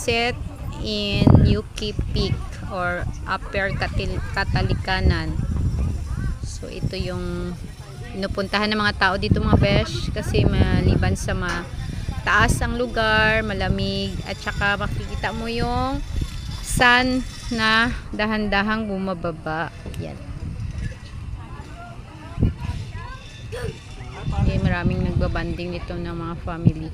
sunset in Yuki Peak or Upper Katalikanan. So ito yung pinupuntahan ng mga tao dito mga besh, kasi maliban sa taas ang lugar, malamig, at saka makikita mo yung sun na dahan-dahang bumababa. Yan. Maraming nagbabanding dito ng mga family.